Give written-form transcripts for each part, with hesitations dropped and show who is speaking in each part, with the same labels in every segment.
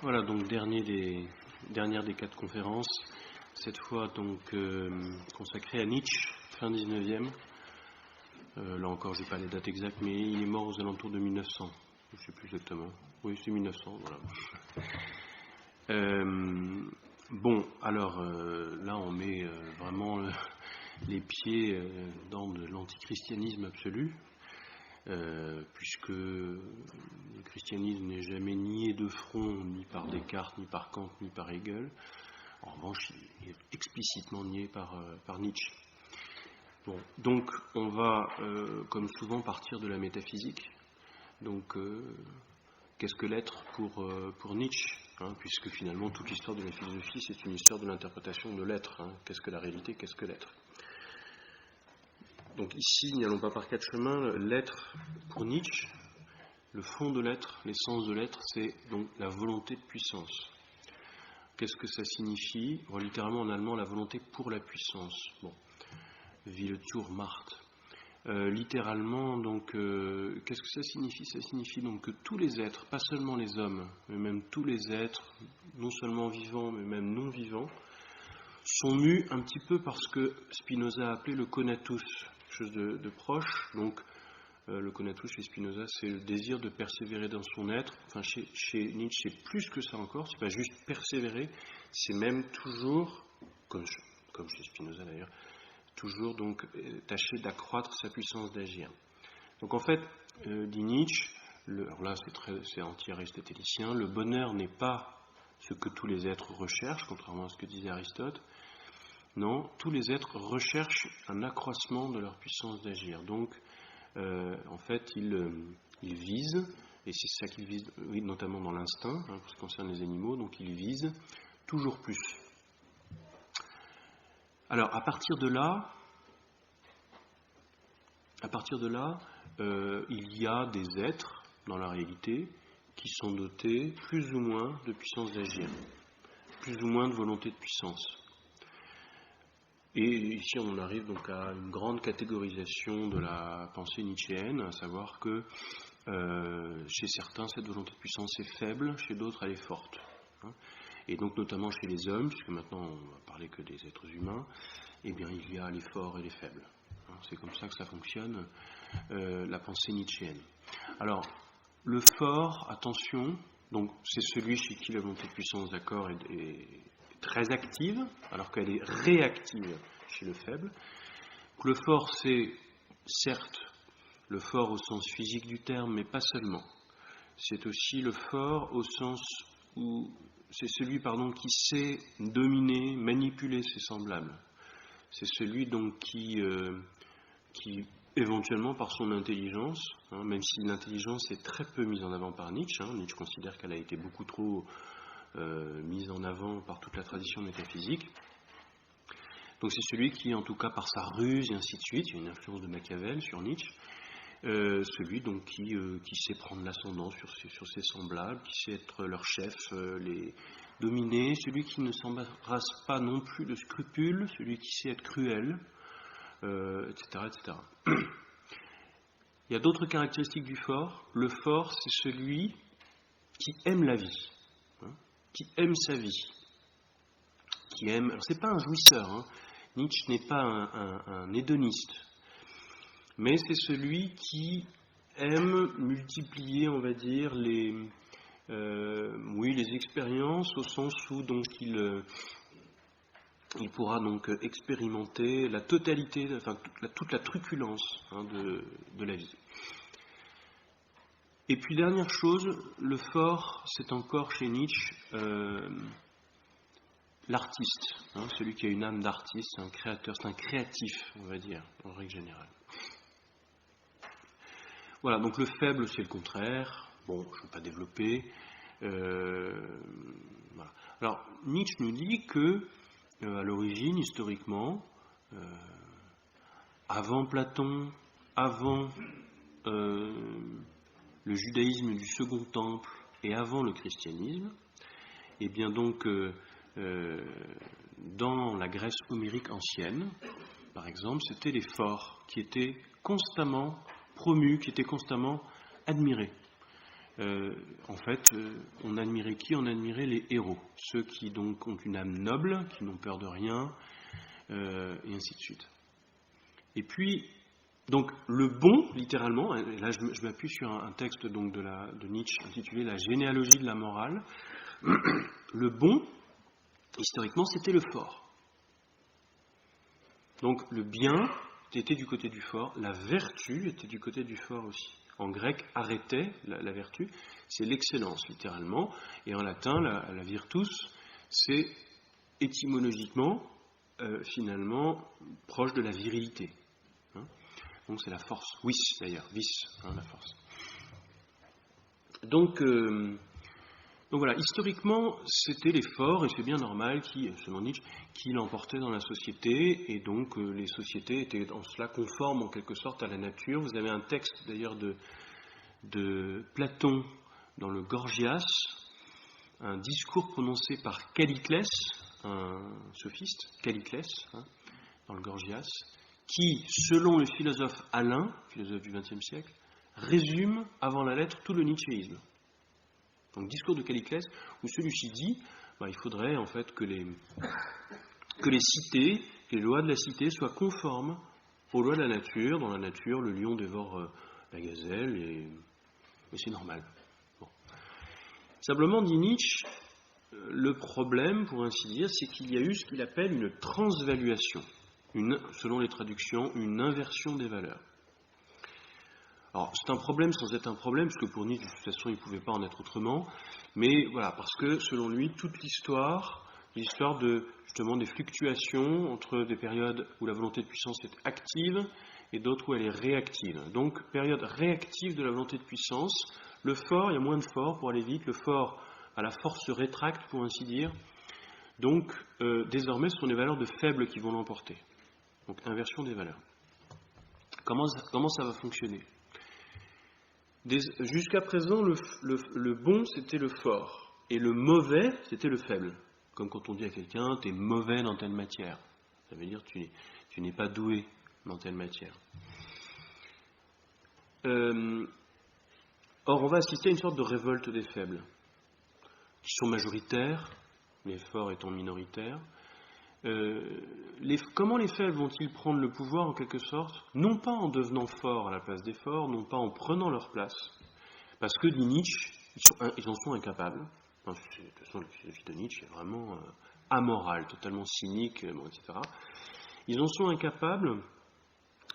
Speaker 1: Voilà, donc dernière des 4 conférences, cette fois donc consacrée à Nietzsche, fin 19e. Là encore, je n'ai pas les dates exactes, mais il est mort aux alentours de 1900. Je ne sais plus exactement. Oui, c'est 1900, voilà. Bon, alors là, on met vraiment les pieds dans de l'antichristianisme absolu. Puisque le christianisme n'est jamais nié de front, ni par Descartes, ni par Kant, ni par Hegel. En revanche, il est explicitement nié par Nietzsche. Bon, donc, on va, comme souvent, partir de la métaphysique. Donc, qu'est-ce que l'être pour Nietzsche, puisque finalement, toute l'histoire de la philosophie, c'est une histoire de l'interprétation de l'être. Qu'est-ce que la réalité, qu'est-ce que l'être? Donc ici, n'y allons pas par 4 chemins. L'être pour Nietzsche, le fond de l'être, l'essence de l'être, c'est donc la volonté de puissance. Qu'est-ce que ça signifie? Littéralement en allemand, la volonté pour la puissance. Bon, Wille zur Macht. Littéralement, donc, qu'est-ce que ça signifie? Ça signifie donc que tous les êtres, pas seulement les hommes, mais même tous les êtres, non seulement vivants, mais même non vivants, sont mus un petit peu par ce que Spinoza a appelé le conatus, chose de proche. Donc le conatus chez Spinoza, c'est le désir de persévérer dans son être. Enfin, chez Nietzsche, c'est plus que ça encore. C'est pas juste persévérer, c'est même toujours, comme chez Spinoza d'ailleurs, toujours donc tâcher d'accroître sa puissance d'agir. Donc en fait, dit Nietzsche, alors là c'est anti-aristotélicien, le bonheur n'est pas ce que tous les êtres recherchent, contrairement à ce que disait Aristote. Non, tous les êtres recherchent un accroissement de leur puissance d'agir. Donc, en fait, ils visent, et c'est ça qu'ils visent, oui, notamment dans l'instinct, pour ce qui concerne les animaux, donc ils visent toujours plus. Alors, à partir de là, il y a des êtres, dans la réalité, qui sont dotés plus ou moins de puissance d'agir, plus ou moins de volonté de puissance. Et ici, on arrive donc à une grande catégorisation de la pensée nietzschéenne, à savoir que chez certains, cette volonté de puissance est faible, chez d'autres, elle est forte. Et donc, notamment chez les hommes, puisque maintenant on va parler que des êtres humains, eh bien, il y a les forts et les faibles. C'est comme ça que ça fonctionne, la pensée nietzschéenne. Alors, le fort, attention, donc c'est celui chez qui la volonté de puissance, d'accord, est très active, alors qu'elle est réactive chez le faible. Le fort, c'est certes le fort au sens physique du terme, mais pas seulement. C'est aussi le fort au sens où c'est celui, qui sait dominer, manipuler ses semblables. C'est celui donc qui éventuellement par son intelligence, même si l'intelligence est très peu mise en avant par Nietzsche, Nietzsche considère qu'elle a été beaucoup trop mise en avant par toute la tradition métaphysique. Donc c'est celui qui, en tout cas par sa ruse et ainsi de suite, il y a une influence de Machiavel sur Nietzsche, celui donc qui sait prendre l'ascendant sur ses semblables, qui sait être leur chef, les dominer, celui qui ne s'embarrasse pas non plus de scrupules, celui qui sait être cruel, etc., etc. Il y a d'autres caractéristiques du fort. Le fort, c'est celui qui aime la vie, qui aime sa vie, qui aime. Alors c'est pas un jouisseur. Nietzsche n'est pas un hédoniste, mais c'est celui qui aime multiplier, on va dire, les expériences, au sens où donc il pourra donc expérimenter la totalité, toute la truculence de la vie. Et puis dernière chose, le fort, c'est encore chez Nietzsche l'artiste, celui qui a une âme d'artiste, c'est un créateur, c'est un créatif, on va dire, en règle générale. Voilà, donc le faible, c'est le contraire. Bon, je ne vais pas développer. Voilà. Alors, Nietzsche nous dit que, à l'origine, historiquement, avant Platon, avant le judaïsme du Second Temple et avant le christianisme, et bien donc dans la Grèce homérique ancienne, par exemple, c'était les forts qui étaient constamment promus, qui étaient constamment admirés. en fait, on admirait qui? On admirait les héros, ceux qui donc ont une âme noble, qui n'ont peur de rien, et ainsi de suite. Et puis, donc le bon, littéralement, et là je m'appuie sur un texte donc de Nietzsche intitulé La généalogie de la morale. Le bon, historiquement, c'était le fort. Donc le bien était du côté du fort, la vertu était du côté du fort aussi. En grec, arrêté, la vertu, c'est l'excellence, littéralement, et en latin, la virtus, c'est étymologiquement, finalement, proche de la virilité. Donc c'est la force, vis d'ailleurs, la force. Donc voilà, historiquement, c'était les forts, et c'est bien normal, selon Nietzsche, qui l'emportaient dans la société, et donc les sociétés étaient en cela conformes en quelque sorte à la nature. Vous avez un texte d'ailleurs de Platon dans le Gorgias, un discours prononcé par Calliclès, un sophiste, Calliclès, dans le Gorgias, qui, selon le philosophe Alain, philosophe du XXe siècle, résume avant la lettre tout le nietzschéisme. Donc, discours de Calliclès, où celui-ci dit, il faudrait en fait que les cités, les lois de la cité soient conformes aux lois de la nature. Dans la nature, le lion dévore la gazelle, et c'est normal. Bon. Simplement, dit Nietzsche, le problème, pour ainsi dire, c'est qu'il y a eu ce qu'il appelle une transvaluation. Selon les traductions, une inversion des valeurs. Alors, c'est un problème sans être un problème, parce que pour Nietzsche, de toute façon, il ne pouvait pas en être autrement, mais voilà, parce que, selon lui, toute l'histoire justement des fluctuations entre des périodes où la volonté de puissance est active et d'autres où elle est réactive. Donc, période réactive de la volonté de puissance, le fort, il y a moins de fort pour aller vite, le fort à la force se rétracte, pour ainsi dire. Donc, désormais, ce sont les valeurs de faibles qui vont l'emporter. Donc, inversion des valeurs. Comment ça va fonctionner? Jusqu'à présent, le bon, c'était le fort, et le mauvais, c'était le faible. Comme quand on dit à quelqu'un, t'es mauvais dans telle matière. Ça veut dire tu n'es pas doué dans telle matière. Or, on va assister à une sorte de révolte des faibles, qui sont majoritaires, les forts étant minoritaires. Comment les faibles vont-ils prendre le pouvoir en quelque sorte? Non pas en devenant forts à la place des forts, non pas en prenant leur place, parce que, dit Nietzsche, ils en sont incapables. De toute façon, la philosophie de Nietzsche est vraiment amorale, totalement cynique, etc. Ils en sont incapables,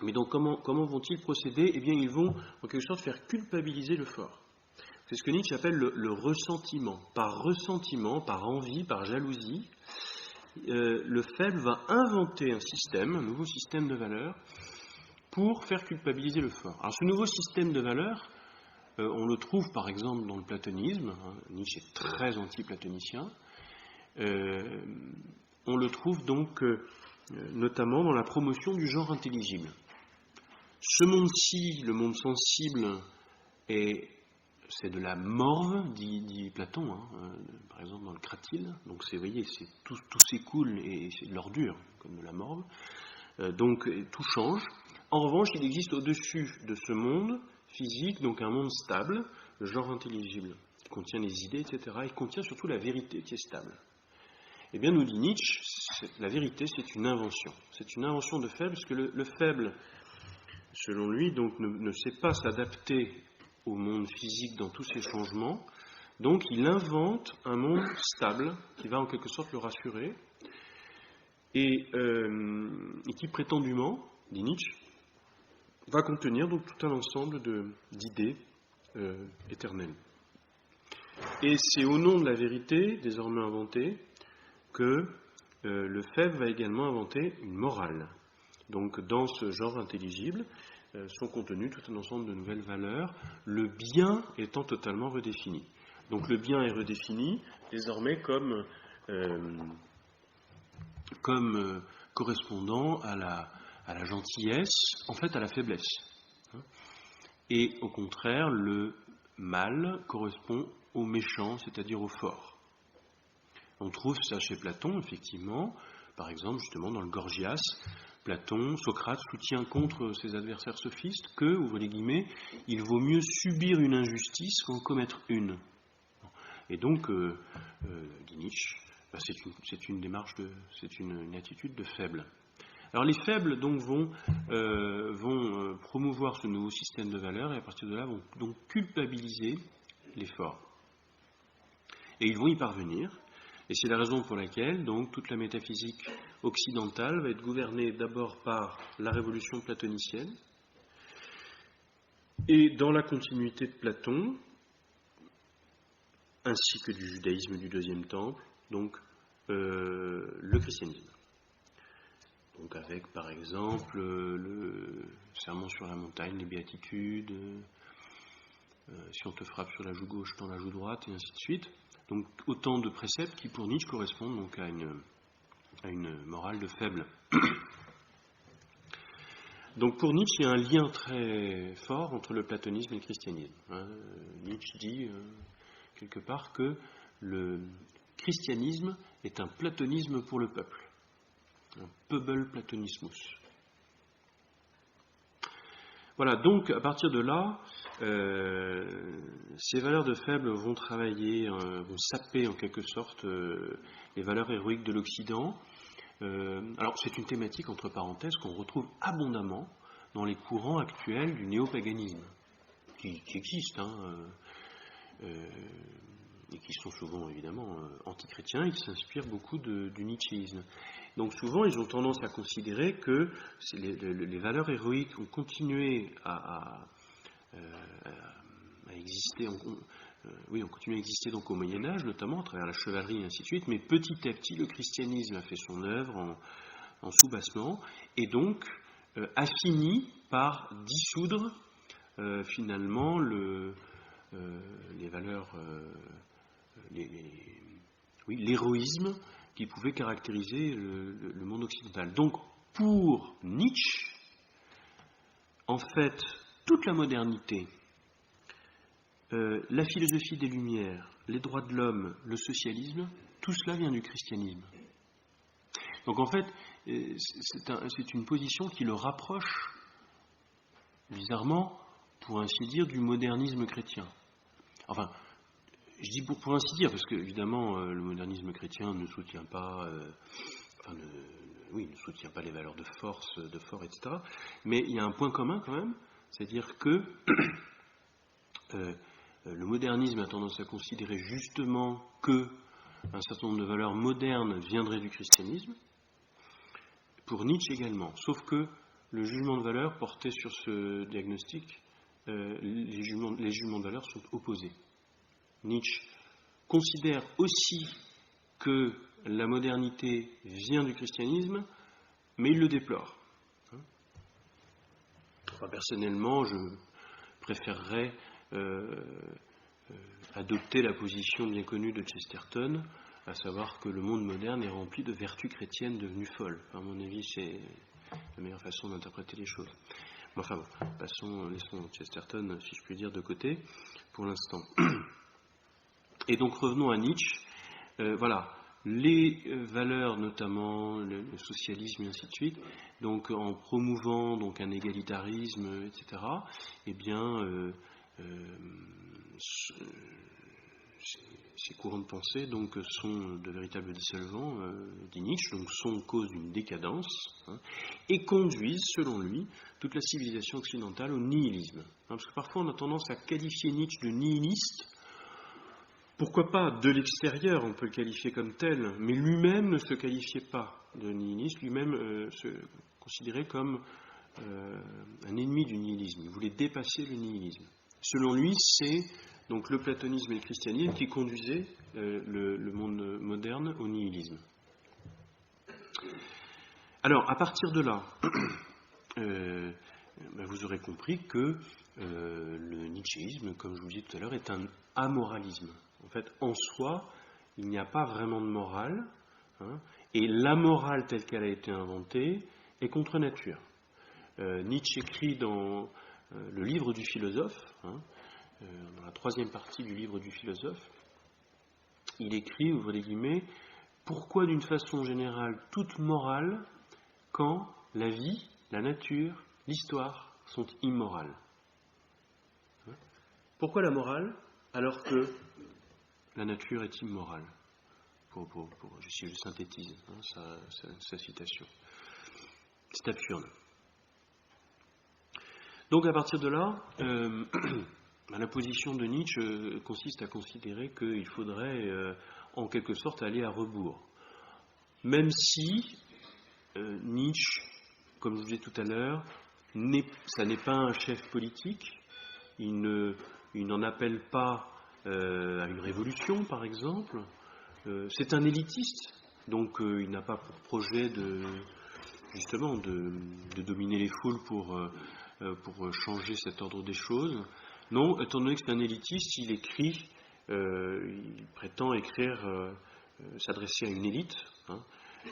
Speaker 1: mais donc comment vont-ils procéder? Eh bien, ils vont en quelque sorte faire culpabiliser le fort. C'est ce que Nietzsche appelle le ressentiment. Par envie, par jalousie, le faible va inventer un nouveau système de valeurs, pour faire culpabiliser le fort. Alors ce nouveau système de valeurs, on le trouve par exemple dans le platonisme, Nietzsche est très anti-platonicien, on le trouve donc notamment dans la promotion du genre intelligible. Ce monde-ci, le monde sensible, c'est de la morve, dit Platon, par exemple dans le Cratyle. Donc vous voyez, tout s'écoule et c'est de l'ordure, comme de la morve. Donc tout change. En revanche, il existe au-dessus de ce monde physique, donc un monde stable, le genre intelligible, qui contient les idées, etc., et contient surtout la vérité qui est stable. Eh bien, nous dit Nietzsche, la vérité, c'est une invention. C'est une invention de faible, parce que le faible, selon lui, donc, ne sait pas s'adapter au monde physique dans tous ses changements. Donc, il invente un monde stable qui va en quelque sorte le rassurer et qui prétendument, dit Nietzsche, va contenir donc tout un ensemble d'idées éternelles. Et c'est au nom de la vérité, désormais inventée, que le faible va également inventer une morale. Donc, dans ce genre intelligible, sont contenues tout un ensemble de nouvelles valeurs, le bien étant totalement redéfini. Donc le bien est redéfini désormais comme correspondant à la gentillesse, en fait à la faiblesse. Et au contraire, le mal correspond au méchant, c'est-à-dire au fort. On trouve ça chez Platon, effectivement, par exemple justement dans le Gorgias, Socrate soutient contre ses adversaires sophistes que, ouvrez les guillemets, il vaut mieux subir une injustice qu'en commettre une. Et donc, dit Nietzsche, c'est une démarche, c'est une attitude de faible. Alors les faibles donc vont promouvoir ce nouveau système de valeurs et à partir de là vont donc culpabiliser les forts. Et ils vont y parvenir. Et c'est la raison pour laquelle donc toute la métaphysique occidentale va être gouvernée d'abord par la révolution platonicienne et dans la continuité de Platon, ainsi que du judaïsme du Deuxième Temple, donc le christianisme. Donc avec par exemple le sermon sur la montagne, les béatitudes, si on te frappe sur la joue gauche, tends la joue droite, et ainsi de suite. Donc autant de préceptes qui pour Nietzsche correspondent donc à une morale de faible. Donc pour Nietzsche, il y a un lien très fort entre le platonisme et le christianisme. Nietzsche dit quelque part que le christianisme est un platonisme pour le peuple, un Pöbelplatonismus. Voilà, donc à partir de là, ces valeurs de faible vont travailler, vont saper en quelque sorte les valeurs héroïques de l'Occident. Alors c'est une thématique, entre parenthèses, qu'on retrouve abondamment dans les courants actuels du néopaganisme, qui existent, et qui sont souvent évidemment antichrétiens et qui s'inspirent beaucoup du nietzschéisme. Donc souvent ils ont tendance à considérer que les valeurs héroïques ont continué à exister, ont continué à exister donc au Moyen-Âge, notamment à travers la chevalerie et ainsi de suite, mais petit à petit le christianisme a fait son œuvre en soubassement et donc a fini par dissoudre finalement les valeurs, l'héroïsme qui pouvait caractériser le monde occidental. Donc pour Nietzsche, en fait, toute la modernité, la philosophie des Lumières, les droits de l'homme, le socialisme, tout cela vient du christianisme. Donc en fait, c'est une position qui le rapproche, bizarrement, pour ainsi dire, du modernisme chrétien. Enfin, je dis pour ainsi dire, parce que évidemment, le modernisme chrétien ne soutient pas, ne soutient pas les valeurs de force, de fort, etc. Mais il y a un point commun quand même, c'est-à-dire que le modernisme a tendance à considérer justement que un certain nombre de valeurs modernes viendraient du christianisme, pour Nietzsche également, sauf que le jugement de valeur porté sur ce diagnostic, les jugements de valeur sont opposés. Nietzsche considère aussi que la modernité vient du christianisme, mais il le déplore. Enfin, personnellement, je préférerais adopter la position bien connue de Chesterton, à savoir que le monde moderne est rempli de vertus chrétiennes devenues folles. À mon avis, c'est la meilleure façon d'interpréter les choses. Enfin bon, laissons Chesterton, si je puis dire, de côté, pour l'instant. Et donc revenons à Nietzsche. Voilà, les valeurs, notamment le socialisme et ainsi de suite, donc en promouvant donc un égalitarisme, etc., eh bien, ces courants de pensée donc sont de véritables dissolvants, dit Nietzsche, donc sont cause d'une décadence, et conduisent, selon lui, toute la civilisation occidentale au nihilisme. Parce que parfois on a tendance à qualifier Nietzsche de nihiliste. Pourquoi pas de l'extérieur, on peut le qualifier comme tel, mais lui-même ne se qualifiait pas de nihiliste, lui-même se considérait comme un ennemi du nihilisme. Il voulait dépasser le nihilisme. Selon lui, c'est donc le platonisme et le christianisme qui conduisaient le monde moderne au nihilisme. Alors, à partir de là, vous aurez compris que le nietzschéisme, comme je vous disais tout à l'heure, est un amoralisme. En fait, en soi, il n'y a pas vraiment de morale, et la morale telle qu'elle a été inventée est contre nature. Nietzsche écrit dans le livre du philosophe, dans la troisième partie du livre du philosophe, il écrit, ouvrez les guillemets, « Pourquoi d'une façon générale toute morale quand la vie, la nature, l'histoire sont immorales. Pourquoi la morale alors que la nature est immorale? Si je synthétise sa citation. C'est absurde. Donc à partir de là, la position de Nietzsche consiste à considérer qu'il faudrait en quelque sorte aller à rebours. Même si Nietzsche, comme je vous disais tout à l'heure, ça n'est pas un chef politique, il n'en appelle pas à une révolution par exemple, c'est un élitiste, donc il n'a pas pour projet de dominer les foules pour changer cet ordre des choses. Non, étant donné que c'est un élitiste, il prétend écrire, s'adresser à une élite,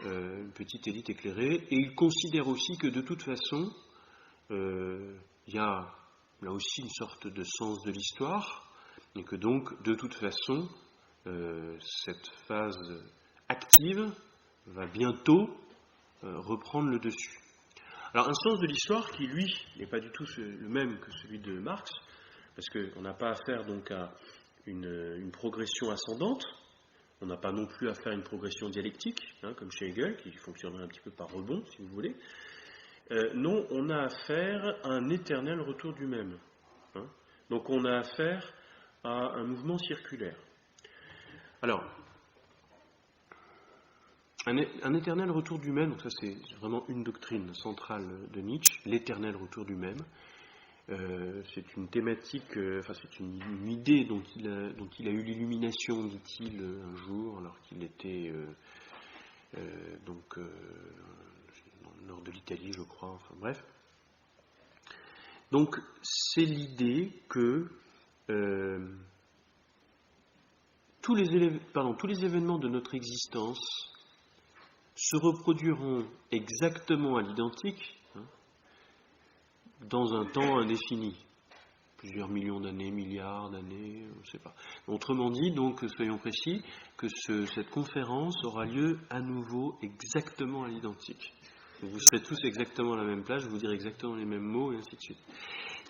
Speaker 1: une petite élite éclairée, et il considère aussi que de toute façon, il y a là aussi une sorte de sens de l'histoire, et que donc, de toute façon, cette phase active va bientôt reprendre le dessus. Alors un sens de l'histoire qui, lui, n'est pas du tout le même que celui de Marx, parce qu'on n'a pas affaire donc à une progression ascendante, on n'a pas non plus à faire une progression dialectique, comme chez Hegel, qui fonctionnerait un petit peu par rebond, si vous voulez. Non, on a affaire à un éternel retour du même. Donc on a affaire à un mouvement circulaire. Alors, un éternel retour du même, donc ça c'est vraiment une doctrine centrale de Nietzsche, l'éternel retour du même. C'est une thématique, c'est une idée dont il a eu l'illumination, dit-il, un jour, alors qu'il était dans le nord de l'Italie, je crois, enfin bref. Donc c'est l'idée que tous les événements de notre existence se reproduiront exactement à l'identique dans un temps indéfini, plusieurs millions d'années, milliards d'années, on ne sait pas. Autrement dit, donc, soyons précis, que cette conférence aura lieu à nouveau exactement à l'identique. Vous serez tous exactement à la même place, je vais vous dire exactement les mêmes mots, et ainsi de suite.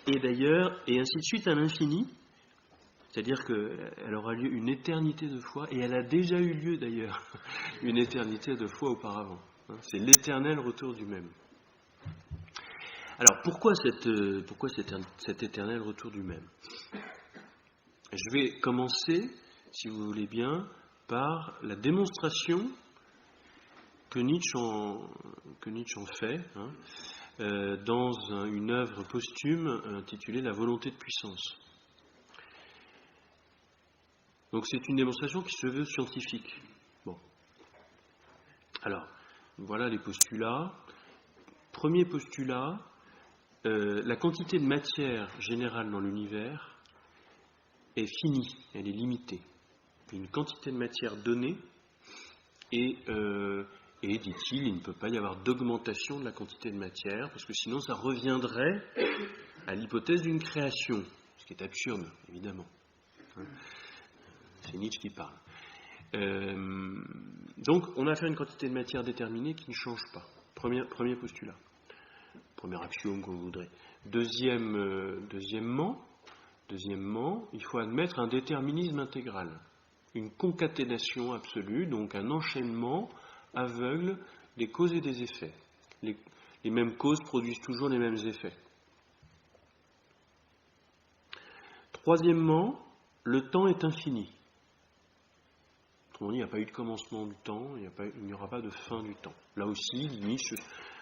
Speaker 1: Et d'ailleurs, et ainsi de suite à l'infini, c'est-à-dire qu'elle aura lieu une éternité de fois, et elle a déjà eu lieu d'ailleurs, une éternité de fois auparavant. C'est l'éternel retour du même. Alors pourquoi cet éternel retour du même? Je vais commencer, si vous voulez bien, par la démonstration que Nietzsche en fait dans une œuvre posthume intitulée La volonté de puissance. Donc c'est une démonstration qui se veut scientifique. Bon. Alors, voilà les postulats. Premier postulat, la quantité de matière générale dans l'univers est finie, elle est limitée. Une quantité de matière donnée et dit-il, il ne peut pas y avoir d'augmentation de la quantité de matière, parce que sinon ça reviendrait à l'hypothèse d'une création, ce qui est absurde, évidemment. C'est Nietzsche qui parle. Donc, on a affaire à une quantité de matière déterminée qui ne change pas. Premier postulat. Premier axiome qu'on voudrait. Deuxièmement, il faut admettre un déterminisme intégral. Une concaténation absolue, donc un enchaînement aveugle des causes et des effets. Les mêmes causes produisent toujours les mêmes effets. Troisièmement, le temps est infini. Autrement dit, il n'y a pas eu de commencement du temps, il n'y aura pas de fin du temps. Là aussi, Nietzsche,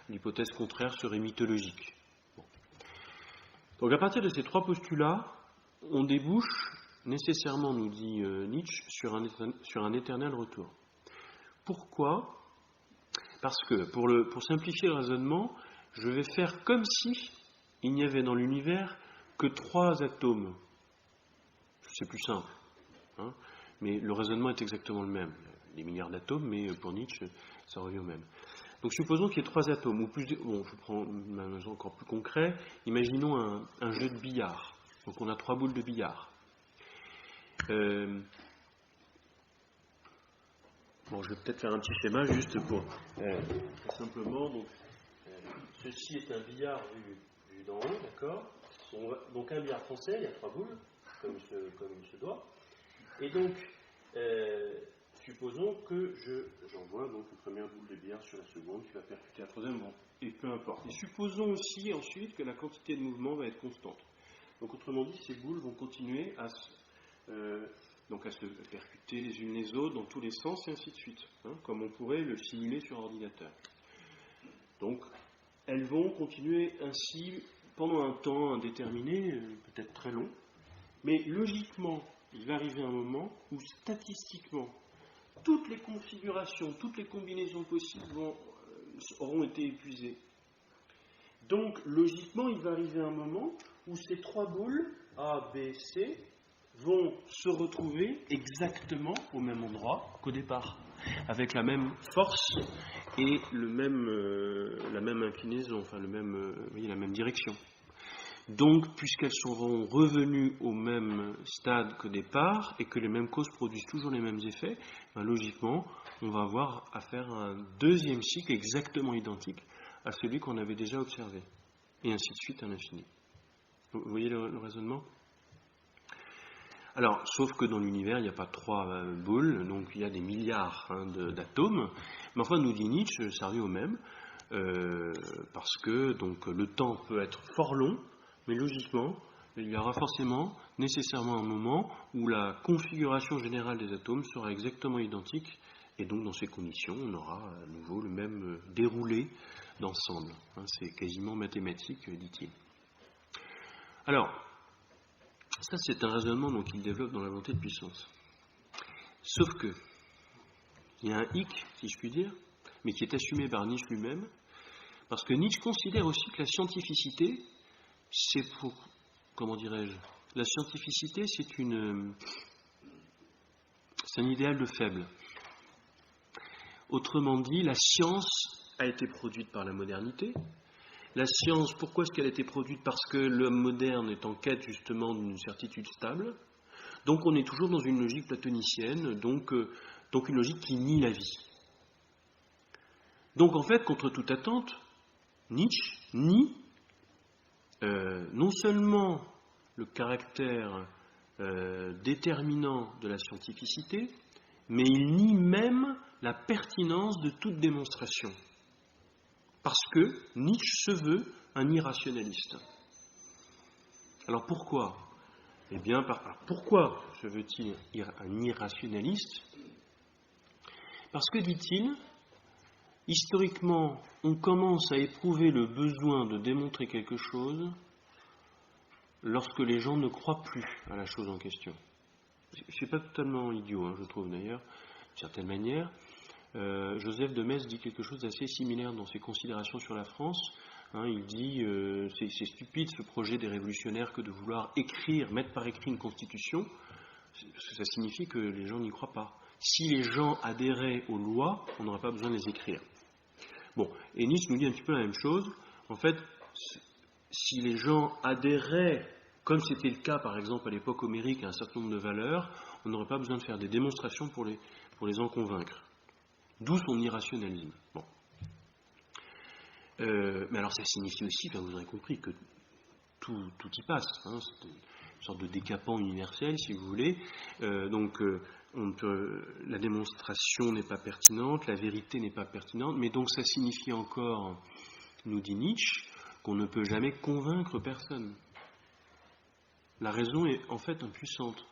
Speaker 1: l'hypothèse contraire serait mythologique. Bon. Donc à partir de ces trois postulats, on débouche nécessairement, nous dit Nietzsche, sur un éternel retour. Pourquoi ? Parce que, pour simplifier le raisonnement, je vais faire comme si il n'y avait dans l'univers que 3 atomes. C'est plus simple. Mais le raisonnement est exactement le même. Des milliards d'atomes, mais pour Nietzsche, ça revient au même. Donc supposons qu'il y ait 3 atomes, ou plus. Bon, je prends un exemple encore plus concret. Imaginons un jeu de billard. Donc on a 3 boules de billard. Bon, je vais peut-être faire un petit schéma juste pour simplement. Donc, ceci est un billard vu d'en haut, d'accord? Donc un billard français, il y a 3 boules, comme il se doit. Et donc, supposons que j'envoie donc une première boule de billard sur la seconde qui va percuter la troisième, bon, et peu importe. Et supposons aussi ensuite que la quantité de mouvement va être constante. Donc autrement dit, ces boules vont continuer à se percuter les unes les autres dans tous les sens et ainsi de suite, hein, comme on pourrait le simuler sur ordinateur. Donc elles vont continuer ainsi pendant un temps indéterminé, peut-être très long, mais logiquement, il va arriver un moment où statistiquement, toutes les configurations, toutes les combinaisons possibles auront été épuisées. Donc, logiquement, il va arriver un moment où ces 3 boules, A, B, C, vont se retrouver exactement au même endroit qu'au départ, avec la même force et la même inclinaison, enfin la même direction. Donc, puisqu'elles seront revenues au même stade qu'au départ et que les mêmes causes produisent toujours les mêmes effets, logiquement, on va avoir affaire à un deuxième cycle exactement identique à celui qu'on avait déjà observé. Et ainsi de suite à l'infini. Vous voyez le raisonnement ? Alors, sauf que dans l'univers, il n'y a pas 3 boules, donc il y a des milliards d'atomes. Mais enfin, nous dit Nietzsche, ça revient au même, parce que donc, le temps peut être fort long, mais logiquement, il y aura forcément, nécessairement un moment où la configuration générale des atomes sera exactement identique, et donc dans ces conditions, on aura à nouveau le même déroulé d'ensemble. C'est quasiment mathématique, dit-il. Alors, ça c'est un raisonnement qu'il développe dans la volonté de puissance. Sauf que, il y a un hic, si je puis dire, mais qui est assumé par Nietzsche lui-même, parce que Nietzsche considère aussi que la scientificité, c'est la scientificité, c'est un idéal de faible. Autrement dit, la science a été produite par la modernité. La science, pourquoi est-ce qu'elle a été produite ? Parce que l'homme moderne est en quête justement d'une certitude stable. Donc on est toujours dans une logique platonicienne, donc une logique qui nie la vie. Donc en fait, contre toute attente, Nietzsche nie non seulement le caractère déterminant de la scientificité, mais il nie même la pertinence de toute démonstration. Parce que Nietzsche se veut un irrationaliste. Alors pourquoi ? Eh bien, pourquoi se veut-il un irrationaliste ? Parce que, dit-il, historiquement, on commence à éprouver le besoin de démontrer quelque chose lorsque les gens ne croient plus à la chose en question. C'est pas totalement idiot, je trouve d'ailleurs, d'une certaine manière. Joseph de Metz dit quelque chose d'assez similaire dans ses considérations sur la France. Il dit c'est stupide ce projet des révolutionnaires que de vouloir mettre par écrit une constitution, parce que ça signifie que les gens n'y croient pas. Si les gens adhéraient aux lois, on n'aurait pas besoin de les écrire. Bon, et Nietzsche nous dit un petit peu la même chose. En fait, si les gens adhéraient, comme c'était le cas par exemple à l'époque homérique, à un certain nombre de valeurs, on n'aurait pas besoin de faire des démonstrations pour les en convaincre. D'où son irrationalisme. Bon. Mais alors ça signifie aussi, vous aurez compris, que tout y passe. C'est une sorte de décapant universel, si vous voulez. La démonstration n'est pas pertinente, la vérité n'est pas pertinente, mais donc ça signifie encore, nous dit Nietzsche, qu'on ne peut jamais convaincre personne. La raison est en fait impuissante.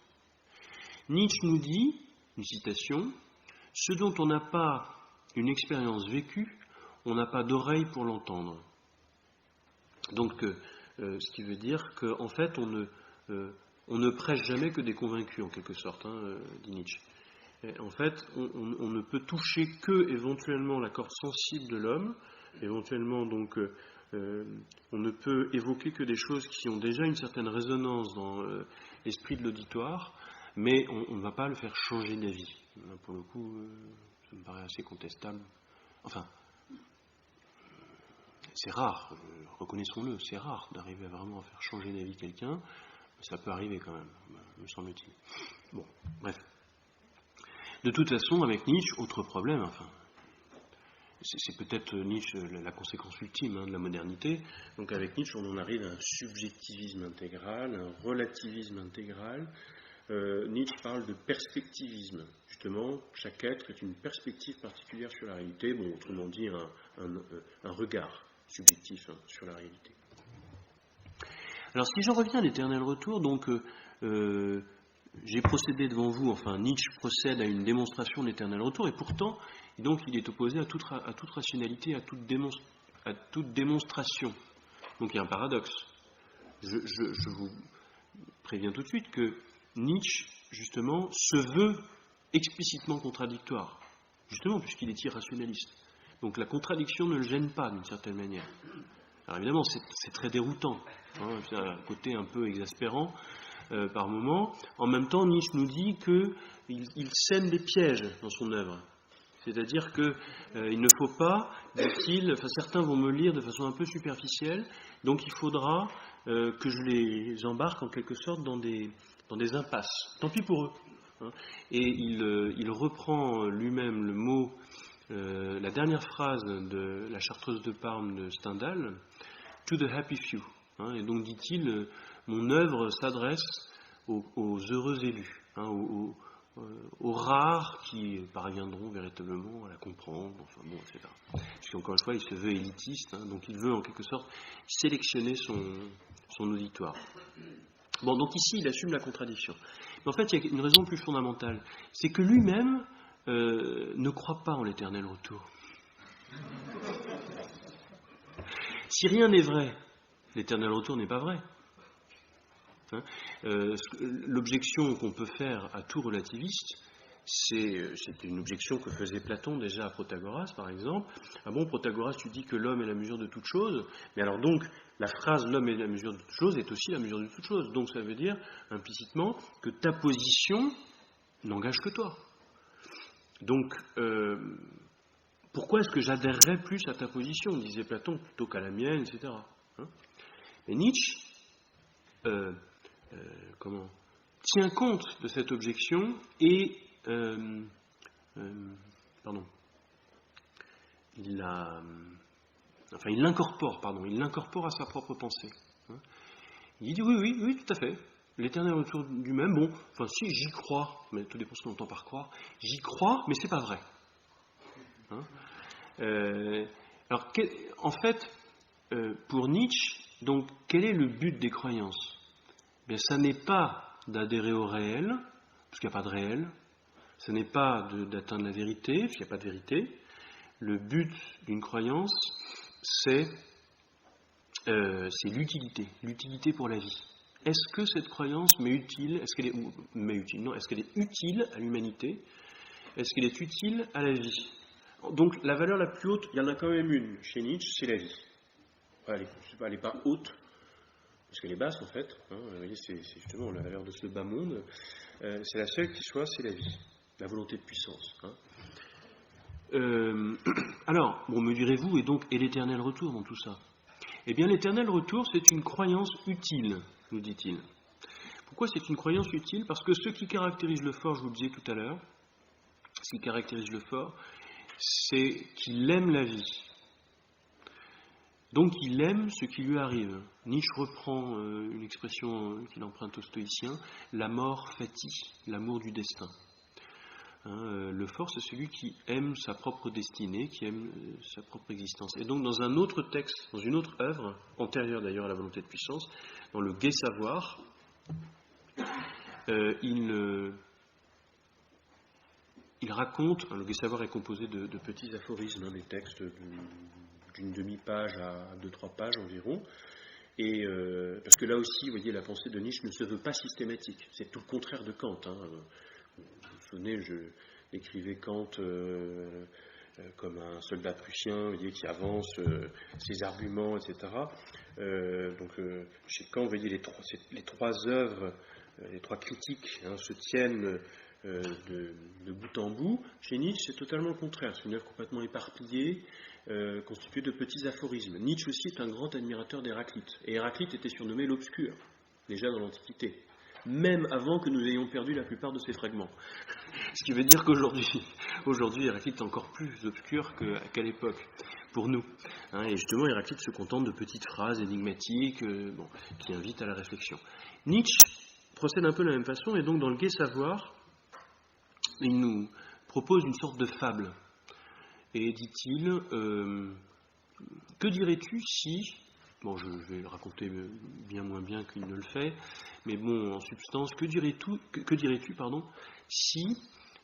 Speaker 1: Nietzsche nous dit, une citation, « Ce dont on n'a pas une expérience vécue, on n'a pas d'oreille pour l'entendre. » Donc, ce qui veut dire qu'en fait, on ne prêche jamais que des convaincus, en quelque sorte, dit Nietzsche. Et en fait, on ne peut toucher que éventuellement la corde sensible de l'homme, éventuellement donc, on ne peut évoquer que des choses qui ont déjà une certaine résonance dans l'esprit de l'auditoire, mais on ne va pas le faire changer d'avis. Pour le coup, ça me paraît assez contestable. Enfin, c'est rare, reconnaissons-le, c'est rare d'arriver vraiment à faire changer d'avis quelqu'un, mais ça peut arriver quand même, me semble-t-il. Bon, bref. De toute façon, avec Nietzsche, autre problème, c'est peut-être Nietzsche la conséquence ultime de la modernité. Donc avec Nietzsche, on en arrive à un subjectivisme intégral, un relativisme intégral. Nietzsche parle de perspectivisme. Justement, chaque être est une perspective particulière sur la réalité, bon, autrement dit, un regard subjectif sur la réalité. Alors, si j'en reviens à l'éternel retour, donc, j'ai procédé devant vous, enfin, Nietzsche procède à une démonstration de l'éternel retour, et pourtant, donc, il est opposé à toute rationalité, à toute démonstration. Donc, il y a un paradoxe. Je vous préviens tout de suite que Nietzsche, justement, se veut explicitement contradictoire, justement, puisqu'il est irrationaliste. Donc la contradiction ne le gêne pas, d'une certaine manière. Alors évidemment, c'est très déroutant, c'est un côté un peu exaspérant par moment. En même temps, Nietzsche nous dit qu'il sème des pièges dans son œuvre. C'est-à-dire qu'il ne faut pas, dit-il, enfin certains vont me lire de façon un peu superficielle, donc il faudra que je les embarque en quelque sorte dans des impasses. Tant pis pour eux. Et il reprend lui-même le mot, la dernière phrase de la Chartreuse de Parme de Stendhal, « To the happy few ». Et donc, dit-il, mon œuvre s'adresse aux heureux élus, aux rares qui parviendront véritablement à la comprendre, enfin bon, etc. Puisqu'encore une fois, il se veut élitiste, donc il veut en quelque sorte sélectionner son auditoire. Bon, donc ici, il assume la contradiction. Mais en fait, il y a une raison plus fondamentale. C'est que lui-même ne croit pas en l'éternel retour. Si rien n'est vrai, l'éternel retour n'est pas vrai. L'objection qu'on peut faire à tout relativiste, c'est une objection que faisait Platon déjà à Protagoras, par exemple. Ah bon, Protagoras, tu dis que l'homme est la mesure de toute chose, mais alors donc, la phrase « l'homme est la mesure de toute chose » est aussi la mesure de toute chose. Donc ça veut dire, implicitement, que ta position n'engage que toi. Donc, pourquoi est-ce que j'adhérerais plus à ta position, disait Platon, plutôt qu'à la mienne, etc. Mais Nietzsche tient compte de cette objection et il l'incorpore à sa propre pensée. Il dit oui, tout à fait. L'éternel retour du même, bon, enfin si j'y crois, mais tout dépend ce qu'on entend par croire, j'y crois, mais c'est pas vrai. Alors, en fait, pour Nietzsche, donc, quel est le but des croyances ? Bien, ça n'est pas d'adhérer au réel, parce qu'il n'y a pas de réel, ce n'est pas d'atteindre la vérité, parce qu'il n'y a pas de vérité. Le but d'une croyance, c'est l'utilité pour la vie. Est-ce que cette croyance m'est utile ? Est-ce qu'elle est utile à l'humanité ? Est-ce qu'elle est utile à la vie ? Donc la valeur la plus haute, il y en a quand même une chez Nietzsche, c'est la vie. Elle n'est pas haute, parce qu'elle est basse en fait. Vous voyez, c'est justement la valeur de ce bas monde. C'est la seule qui soit, c'est la vie, la volonté de puissance. Alors, bon, me direz-vous, et l'éternel retour dans tout ça ? Eh bien, l'éternel retour, c'est une croyance utile, nous dit-il. Pourquoi c'est une croyance utile ? Parce que ce qui caractérise le fort, je vous le disais tout à l'heure, ce qui caractérise le fort, c'est qu'il aime la vie. Donc il aime ce qui lui arrive. Nietzsche reprend une expression qu'il emprunte aux stoïciens, la mort fati, l'amour du destin. Le fort, c'est celui qui aime sa propre destinée, qui aime sa propre existence. Et donc dans un autre texte, dans une autre œuvre, antérieure d'ailleurs à la volonté de puissance, dans le Gai Savoir, il raconte, le Gai Savoir est composé de petits aphorismes, des textes d'une demi-page à 2-3 pages environ, et parce que là aussi, vous voyez, la pensée de Nietzsche ne se veut pas systématique, c'est tout le contraire de Kant. Vous vous souvenez, je décrivais Kant comme un soldat prussien, vous voyez, qui avance ses arguments, etc. Chez Kant, vous voyez, les trois œuvres, les trois critiques se tiennent de bout en bout. Chez Nietzsche, c'est totalement le contraire. C'est une œuvre complètement éparpillée, constituée de petits aphorismes. Nietzsche aussi est un grand admirateur d'Héraclite. Et Héraclite était surnommé l'obscur, déjà dans l'Antiquité. même avant que nous ayons perdu la plupart de ces fragments. Ce qui veut dire qu'aujourd'hui, Héraclite est encore plus obscur qu'à l'époque, pour nous. Et justement, Héraclite se contente de petites phrases énigmatiques qui invitent à la réflexion. Nietzsche procède un peu de la même façon, et donc dans le Gai Savoir, il nous propose une sorte de fable. Et dit-il, que dirais-tu si... Bon, je vais le raconter bien moins bien qu'il ne le fait, mais bon, en substance, que dirais-tu, si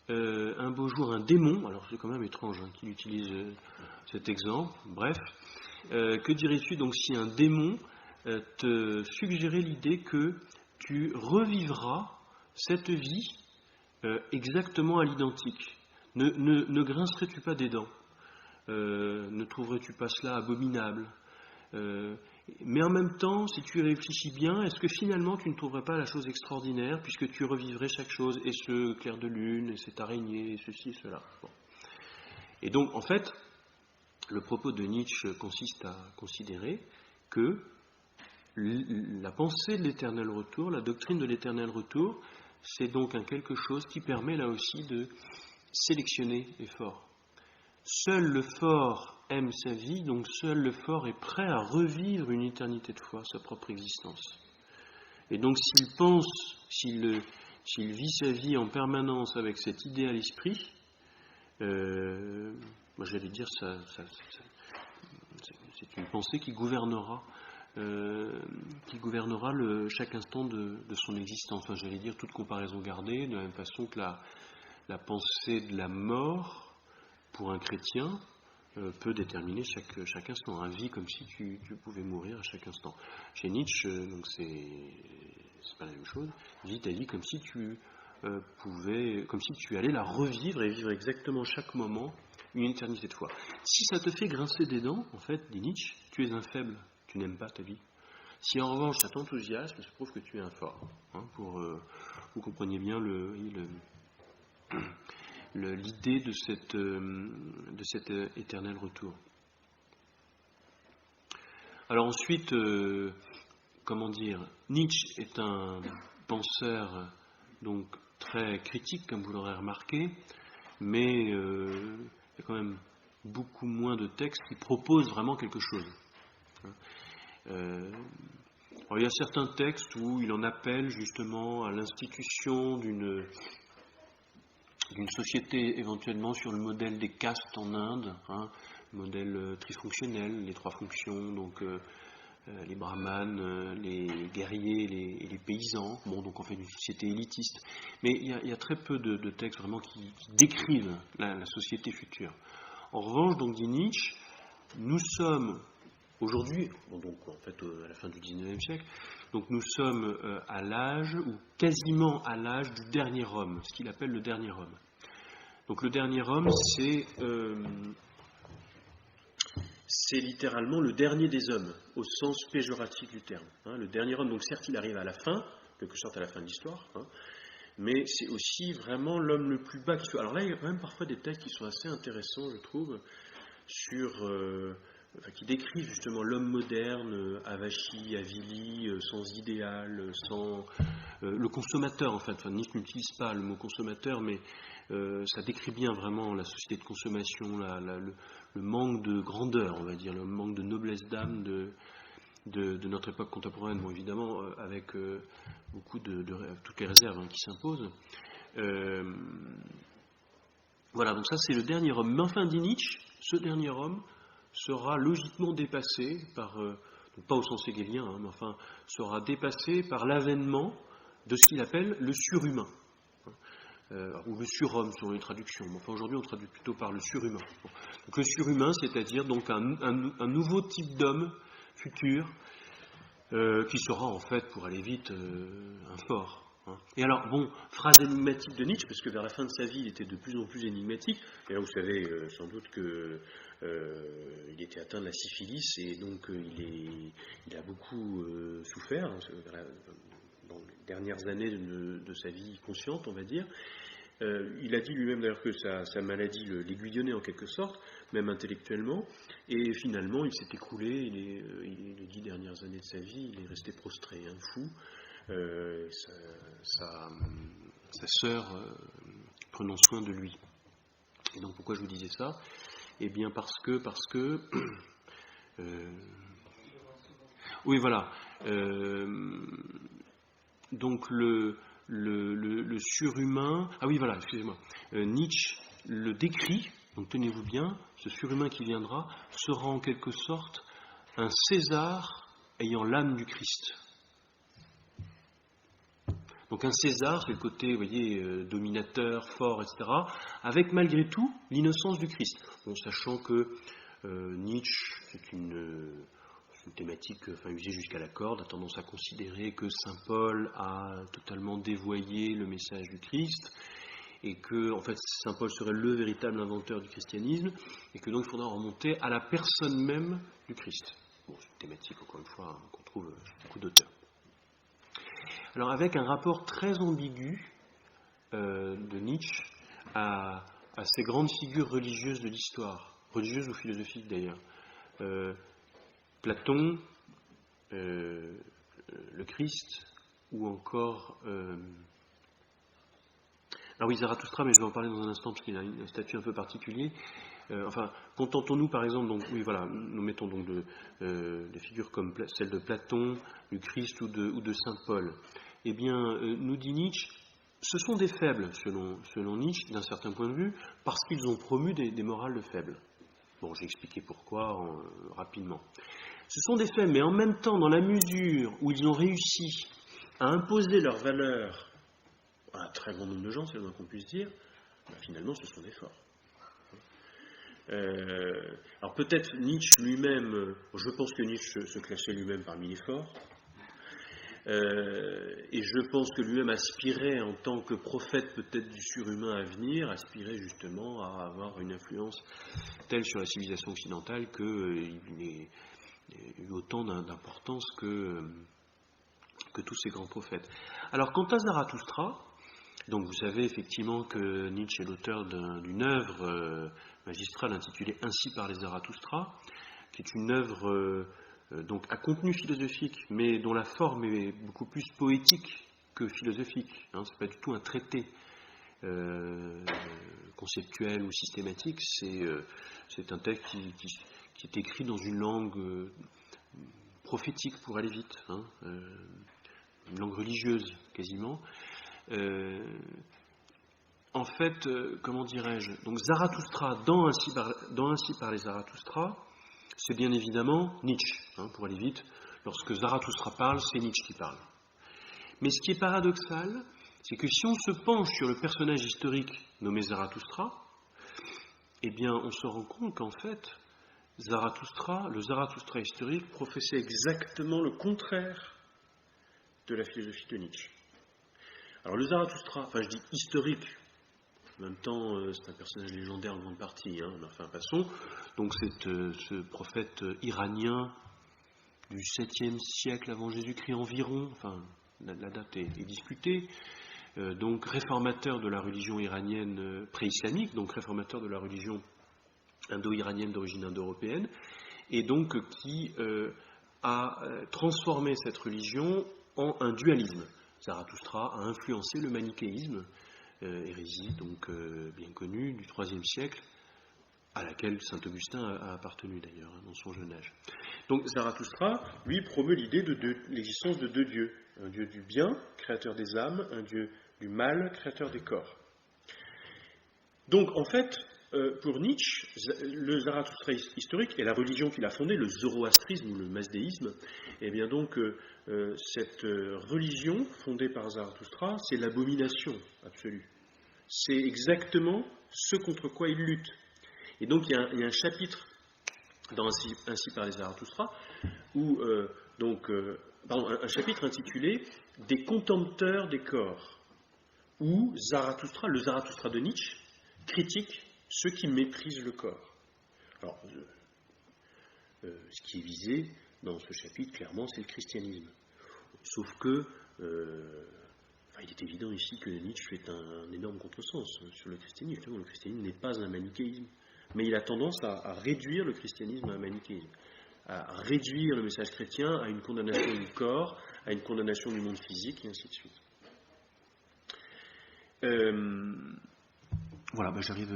Speaker 1: un beau jour un démon, alors c'est quand même étrange qu'il utilise cet exemple, bref, que dirais-tu donc si un démon te suggérait l'idée que tu revivras cette vie exactement à l'identique? Ne grincerais-tu pas des dents? Ne trouverais-tu pas cela abominable? Mais en même temps, si tu y réfléchis bien, est-ce que finalement tu ne trouverais pas la chose extraordinaire, puisque tu revivrais chaque chose, et ce clair de lune, et cette araignée, et ceci, et cela. Bon. Et donc, en fait, le propos de Nietzsche consiste à considérer que la pensée de l'éternel retour, la doctrine de l'éternel retour, c'est donc quelque chose qui permet là aussi de sélectionner les forts. Seul le fort aime sa vie, donc seul le fort est prêt à revivre une éternité de foi, sa propre existence. Et donc s'il vit sa vie en permanence avec cette idée à l'esprit, moi j'allais dire c'est une pensée qui gouvernera chaque instant de son existence. Enfin, j'allais dire toute comparaison gardée, de la même façon que la pensée de la mort pour un chrétien, peut déterminer chaque instant. Un vie comme si tu pouvais mourir à chaque instant. Chez Nietzsche, donc c'est pas la même chose. Vis ta vie comme si tu comme si tu allais la revivre et vivre exactement chaque moment une éternité de foi. Si ça te fait grincer des dents, en fait, dit Nietzsche, tu es un faible, tu n'aimes pas ta vie. Si en revanche ça t'enthousiasme, ça prouve que tu es un fort. Vous compreniez bien l'idée de cet éternel retour. Alors ensuite, Nietzsche est un penseur donc très critique, comme vous l'aurez remarqué, mais il y a quand même beaucoup moins de textes qui proposent vraiment quelque chose. Alors il y a certains textes où il en appelle justement à l'institution d'une société éventuellement sur le modèle des castes en Inde, modèle trifonctionnel, les trois fonctions, donc les brahmanes, les guerriers et les paysans, donc en fait une société élitiste. Mais il y a très peu de textes vraiment qui décrivent la société future. En revanche, donc dit Nietzsche, nous sommes aujourd'hui, donc en fait à la fin du XIXe siècle, donc nous sommes à l'âge, ou quasiment à l'âge du dernier homme, ce qu'il appelle le dernier homme. Donc le dernier homme, c'est littéralement le dernier des hommes, au sens péjoratif du terme. Le dernier homme, donc certes il arrive à la fin, quelque sorte à la fin de l'histoire, mais c'est aussi vraiment l'homme le plus bas qui soit. Alors là, il y a quand même parfois des textes qui sont assez intéressants, je trouve, qui décrivent justement l'homme moderne, avachi, avili, sans idéal, sans le consommateur en fait. Nietzsche n'utilise pas le mot consommateur, mais ça décrit bien vraiment la société de consommation, le manque de grandeur, on va dire, le manque de noblesse d'âme de notre époque contemporaine, bon, évidemment avec beaucoup toutes les réserves qui s'imposent. Voilà, donc ça c'est le dernier homme. Mais enfin, dit Nietzsche, ce dernier homme sera logiquement dépassé par, pas au sens hegelien, mais enfin, sera dépassé par l'avènement de ce qu'il appelle le surhumain, ou le surhomme selon les traductions. Mais enfin, aujourd'hui, on traduit plutôt par le surhumain. Donc le surhumain, c'est-à-dire donc un nouveau type d'homme futur qui sera en fait, pour aller vite, un fort. Et alors, phrase énigmatique de Nietzsche, parce que vers la fin de sa vie, il était de plus en plus énigmatique. Et là, vous savez sans doute qu'il était atteint de la syphilis, et donc il a beaucoup souffert dans les dernières années de sa vie consciente, on va dire. Il a dit lui-même d'ailleurs que sa maladie l'aiguillonnait en quelque sorte, même intellectuellement, et finalement il s'est écroulé, les 10 dernières années de sa vie, il est resté prostré, fou. sa sœur prenant soin de lui. Et donc pourquoi je vous disais ça? Eh bien parce que oui, voilà. Donc le surhumain. Ah oui, voilà, excusez-moi. Nietzsche le décrit, donc tenez-vous bien, ce surhumain qui viendra sera en quelque sorte un César ayant l'âme du Christ. Donc un César, c'est le côté, vous voyez, dominateur, fort, etc., avec malgré tout l'innocence du Christ. Bon, sachant que Nietzsche, c'est une thématique usée jusqu'à la corde, a tendance à considérer que saint Paul a totalement dévoyé le message du Christ, et que en fait saint Paul serait le véritable inventeur du christianisme, et que donc il faudra remonter à la personne même du Christ. Bon, c'est une thématique, encore une fois, qu'on trouve chez beaucoup d'auteurs. Alors avec un rapport très ambigu de Nietzsche à ces grandes figures religieuses de l'histoire, religieuses ou philosophiques d'ailleurs, Platon, le Christ, ou encore... alors oui, Zarathustra, mais je vais en parler dans un instant parce qu'il a un statut un peu particulier. Contentons-nous par exemple, donc oui voilà, nous mettons donc des figures comme celle de Platon, du Christ ou de saint Paul. Eh bien, nous dit Nietzsche, ce sont des faibles, selon Nietzsche, d'un certain point de vue, parce qu'ils ont promu des morales de faibles. Bon, j'ai expliqué pourquoi rapidement. Ce sont des faibles, mais en même temps, dans la mesure où ils ont réussi à imposer leurs valeurs à un très grand nombre de gens, c'est le moins qu'on puisse dire, finalement, ce sont des forts. Alors peut-être Nietzsche lui-même, je pense que Nietzsche se classait lui-même parmi les forts, et je pense que lui-même aspirait en tant que prophète peut-être du surhumain à venir, aspirait justement à avoir une influence telle sur la civilisation occidentale qu'il ait eu autant d'importance que tous ces grands prophètes. Alors quant à Zarathustra, donc vous savez effectivement que Nietzsche est l'auteur d'une œuvre magistrale intitulée Ainsi parlait Zarathustra, qui est une œuvre donc à contenu philosophique, mais dont la forme est beaucoup plus poétique que philosophique. Hein, c'est pas du tout un traité conceptuel ou systématique, c'est un texte qui est écrit dans une langue prophétique pour aller vite, hein, une langue religieuse quasiment. En fait, comment dirais-je, donc Zarathustra, dans Ainsi parlait Zarathustra, c'est bien évidemment Nietzsche, hein, pour aller vite. Lorsque Zarathustra parle, c'est Nietzsche qui parle. Mais ce qui est paradoxal, c'est que si on se penche sur le personnage historique nommé Zarathustra, eh bien on se rend compte qu'en fait, le Zarathustra historique professait exactement le contraire de la philosophie de Nietzsche. Alors le Zarathustra, je dis historique, en même temps c'est un personnage légendaire en grande partie, hein, enfin passons. Donc c'est ce prophète iranien du 7e siècle avant Jésus-Christ environ, enfin la date est discutée, donc réformateur de la religion iranienne pré-islamique, donc réformateur de la religion indo-iranienne d'origine indo-européenne, et donc qui a transformé cette religion en un dualisme. Zarathustra a influencé le manichéisme, hérésie donc bien connue du IIIe siècle, à laquelle saint Augustin a appartenu d'ailleurs dans son jeune âge. Donc Zarathustra, lui, promeut l'idée de l'existence de deux dieux, un dieu du bien, créateur des âmes, un dieu du mal, créateur des corps. Donc en fait, pour Nietzsche, le Zarathustra historique et la religion qu'il a fondée, le zoroastrisme ou le masdéisme, eh bien donc cette religion fondée par Zarathustra, c'est l'abomination absolue. C'est exactement ce contre quoi il lutte. Et donc il y a un chapitre dans Ainsi parlait Zarathustra, où un chapitre intitulé Des contempteurs des corps, où le Zarathustra de Nietzsche critique ceux qui méprisent le corps. Alors, ce qui est visé dans ce chapitre, clairement, c'est le christianisme. Sauf que, il est évident ici que Nietzsche fait un énorme contresens sur le christianisme. Justement, le christianisme n'est pas un manichéisme, mais il a tendance à réduire le christianisme à un manichéisme, à réduire le message chrétien à une condamnation du corps, à une condamnation du monde physique, et ainsi de suite. Voilà, j'arrive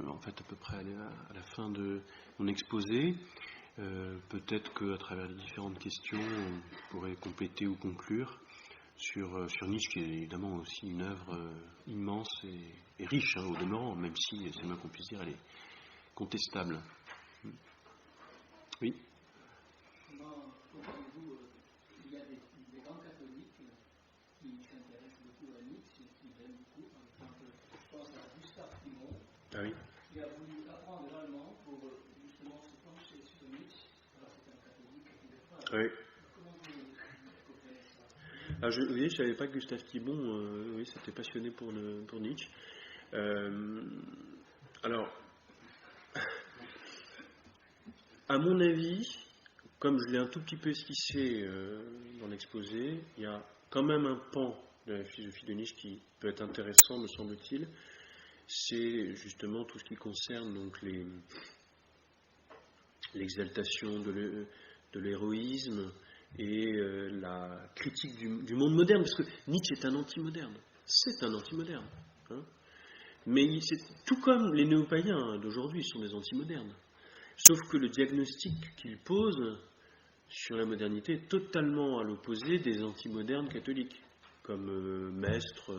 Speaker 1: en fait à peu près à la fin de mon exposé. Peut-être qu'à travers les différentes questions, on pourrait compléter ou conclure sur Nietzsche, qui est évidemment aussi une œuvre immense et riche, au demeurant, même si, c'est le moins qu'on puisse dire, elle est contestable. Oui.
Speaker 2: Comment comprenez-vous qu'il y a des grands catholiques qui s'intéressent beaucoup à Nietzsche et qui l'aiment beaucoup? Par exemple, je pense à Gustave Thimon, qui a voulu apprendre l'allemand pour justement se pencher sur Nietzsche. Alors c'est un catholique qui le fera.
Speaker 1: Oui.
Speaker 2: Comment vous comprenez ça?
Speaker 1: Je ne savais pas que Gustave Thimon s'était passionné pour Nietzsche. Alors, à mon avis, comme je l'ai un tout petit peu esquissé dans l'exposé, il y a quand même un pan de la philosophie de Nietzsche qui peut être intéressant, me semble-t-il. C'est justement tout ce qui concerne donc l'exaltation de l'héroïsme et la critique du monde moderne, parce que Nietzsche est un anti-moderne. C'est un anti-moderne. Mais tout comme les néo-païens d'aujourd'hui sont des anti-modernes. Sauf que le diagnostic qu'il pose sur la modernité est totalement à l'opposé des anti-modernes catholiques, comme Maistre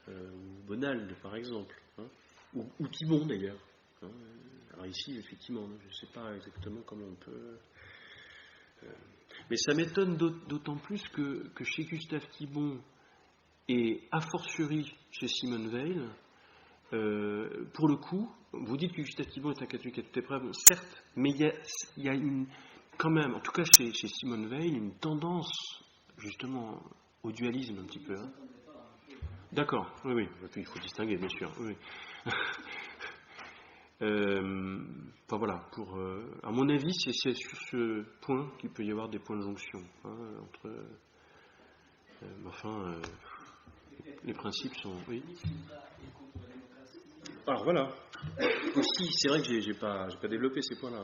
Speaker 1: ou Bonald, par exemple, ou Thimon d'ailleurs. Alors ici, effectivement, je ne sais pas exactement comment on peut... Mais ça m'étonne d'autant plus que chez Gustave Thimon et a fortiori chez Simone Weil, pour le coup, vous dites que Gustave Thimon est un catholique à toute épreuve, certes, mais il y a quand même, en tout cas chez Simone Weil, une tendance justement au dualisme un petit peu. D'accord, oui, il faut distinguer, bien sûr. Oui. Voilà, à mon avis, c'est sur ce point qu'il peut y avoir des points de jonction entre. Les principes sont. Oui. Alors voilà. Aussi, c'est vrai que j'ai pas développé ces points-là.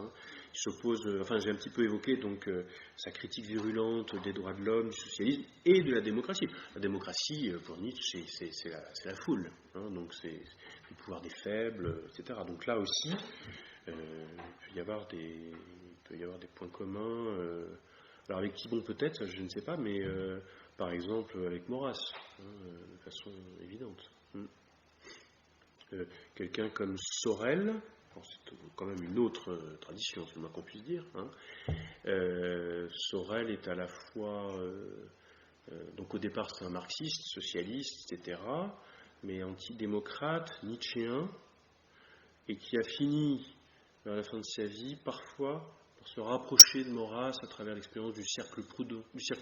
Speaker 1: Il s'oppose. J'ai un petit peu évoqué donc sa critique virulente des droits de l'homme, du socialisme et de la démocratie. La démocratie, pour Nietzsche, c'est la foule. Donc c'est le pouvoir des faibles, etc. Donc là aussi, il peut y avoir des points communs. Alors avec Thibon peut-être, je ne sais pas, mais par exemple avec Maurras, de façon évidente. Quelqu'un comme Sorel, c'est quand même une autre tradition, c'est le moins qu'on puisse dire. Sorel est à la fois, donc au départ c'est un marxiste, socialiste, etc., mais antidémocrate, nietzschéen, et qui a fini, vers la fin de sa vie, parfois, par se rapprocher de Maurras à travers l'expérience du cercle Proudhon. Ce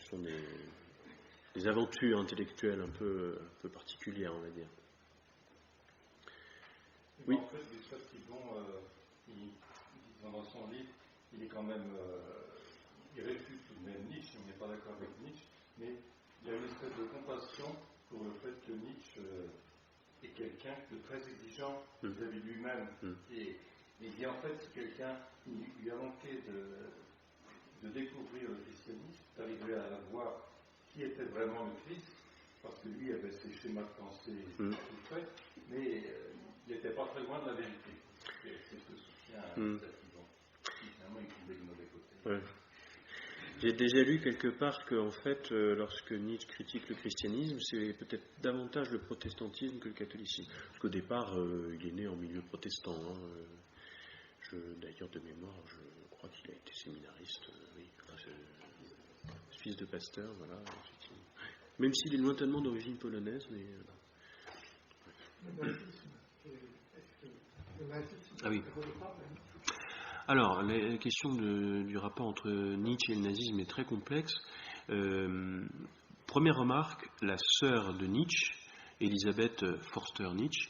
Speaker 1: sont des aventures intellectuelles un peu particulières, on va dire. Oui.
Speaker 3: En fait, Gustave Thibon, dans son livre, il est quand même, il réfute tout de même Nietzsche, on n'est pas d'accord avec Nietzsche, mais il y a une espèce de compassion pour le fait que Nietzsche est quelqu'un de très exigeant vis-à-vis de lui-même. Et il dit en fait, c'est quelqu'un qui lui a manqué de découvrir le christianisme, d'arriver à voir qui était vraiment le Christ, parce que lui avait ses schémas de pensée tout faits, mais il n'était pas très loin de la vérité. C'est ce que soutient Thibon. Finalement, il trouvait du mauvais côté.
Speaker 1: Ouais. J'ai déjà lu quelque part que, en fait, lorsque Nietzsche critique le christianisme, c'est peut-être davantage le protestantisme que le catholicisme. Parce qu'au départ, il est né en milieu protestant. D'ailleurs, de mémoire, je crois qu'il a été séminariste. Oui, fils de pasteur, voilà, effectivement. Même s'il est lointainement d'origine polonaise, mais. Ah oui. Alors, la question du rapport entre Nietzsche et le nazisme est très complexe. Première remarque, la sœur de Nietzsche, Elisabeth Förster-Nietzsche,